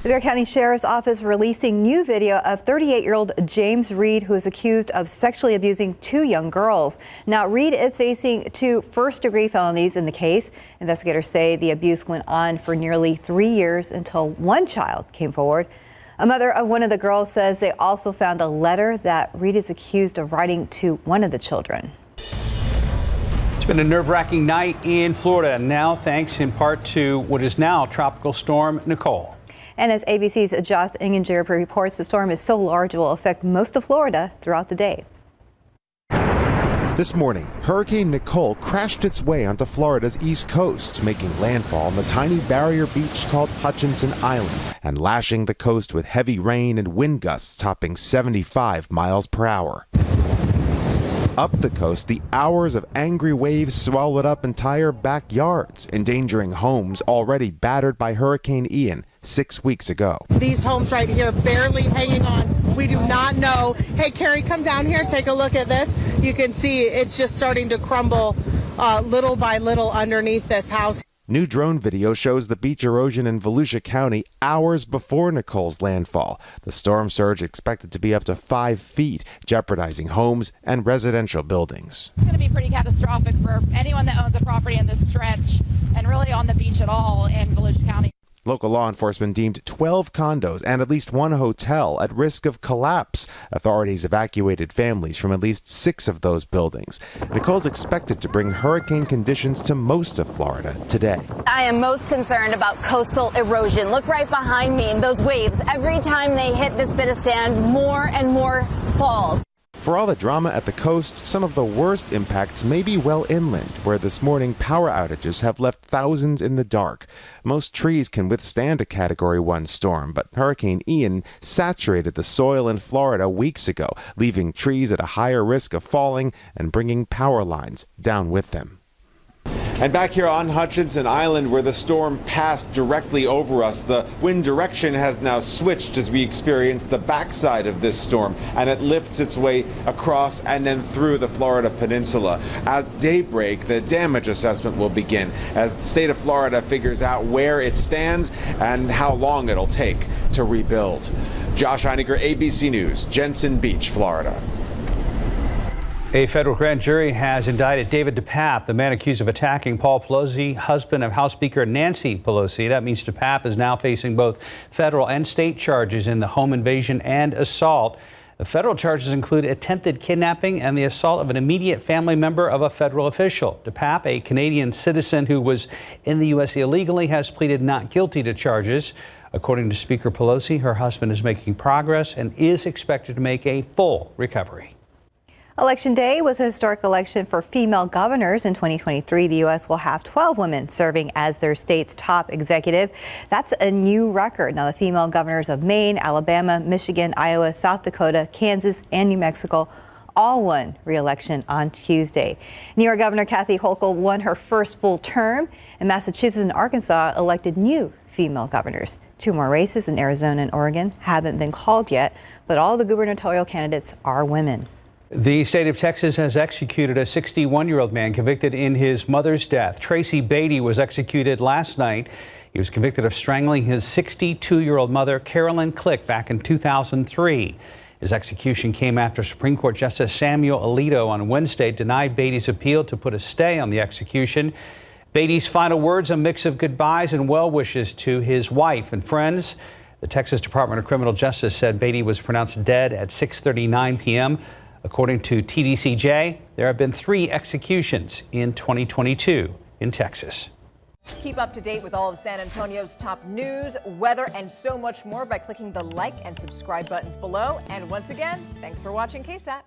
The Dare County Sheriff's Office releasing new video of 38-year-old James Reed, who is accused of sexually abusing 2 young girls. Now, Reed is facing 2 first-degree felonies in the case. Investigators say the abuse went on for nearly 3 years until one child came forward. A mother of one of the girls says they also found a letter that Reed is accused of writing to one of the children. It's been a nerve-wracking night in Florida, now thanks in part to what is now Tropical Storm Nicole. And as ABC's Josh Inginger reports, the storm is so large it will affect most of Florida throughout the day. This morning, Hurricane Nicole crashed its way onto Florida's east coast, making landfall on the tiny barrier beach called Hutchinson Island and lashing the coast with heavy rain and wind gusts topping 75 miles per hour. Up the coast, the hours of angry waves swallowed up entire backyards, endangering homes already battered by Hurricane Ian 6 weeks ago. These homes right here barely hanging on. We do not know. Hey, Carrie, come down here, take a look at this. You can see it's just starting to crumble little by little underneath this house. New drone video shows the beach erosion in Volusia County hours before Nicole's landfall. The storm surge expected to be up to 5 feet, jeopardizing homes and residential buildings. It's going to be pretty catastrophic for anyone that owns a property in this stretch and really on the beach at all in Volusia County. Local law enforcement deemed 12 condos and at least 1 hotel at risk of collapse. Authorities evacuated families from at least 6 of those buildings. Nicole's expected to bring hurricane conditions to most of Florida today. I am most concerned about coastal erosion. Look right behind me, those waves. Every time they hit this bit of sand, more and more falls. For all the drama at the coast, some of the worst impacts may be well inland, where this morning power outages have left thousands in the dark. Most trees can withstand a Category 1 storm, but Hurricane Ian saturated the soil in Florida weeks ago, leaving trees at a higher risk of falling and bringing power lines down with them. And back here on Hutchinson Island, where the storm passed directly over us, the wind direction has now switched as we experience the backside of this storm, and it lifts its way across and then through the Florida peninsula. At daybreak, the damage assessment will begin as the state of Florida figures out where it stands and how long it'll take to rebuild. Josh Einiger, ABC News, Jensen Beach, Florida. A federal grand jury has indicted David DePape, the man accused of attacking Paul Pelosi, husband of House Speaker Nancy Pelosi. That means DePape is now facing both federal and state charges in the home invasion and assault. The federal charges include attempted kidnapping and the assault of an immediate family member of a federal official. DePape, a Canadian citizen who was in the U.S. illegally, has pleaded not guilty to charges. According to Speaker Pelosi, her husband is making progress and is expected to make a full recovery. Election Day was a historic election for female governors. In 2023, the U.S. will have 12 women serving as their state's top executive. That's a new record. Now, the female governors of Maine, Alabama, Michigan, Iowa, South Dakota, Kansas, and New Mexico all won re-election on Tuesday. New York Governor Kathy Hochul won her first full term, and Massachusetts and Arkansas elected new female governors. 2 more races in Arizona and Oregon haven't been called yet, but all the gubernatorial candidates are women. The state of Texas has executed a 61-year-old man convicted in his mother's death. Tracy Beatty was executed last night. He was convicted of strangling his 62-year-old mother, Carolyn Click, back in 2003. His execution came after Supreme Court Justice Samuel Alito on Wednesday denied Beatty's appeal to put a stay on the execution. Beatty's final words, a mix of goodbyes and well wishes to his wife and friends. The Texas Department of Criminal Justice said Beatty was pronounced dead at 6:39 p.m. According to TDCJ, there have been 3 executions in 2022 in Texas. Keep up to date with all of San Antonio's top news, weather, and so much more by clicking the like and subscribe buttons below. And once again, thanks for watching KSAT.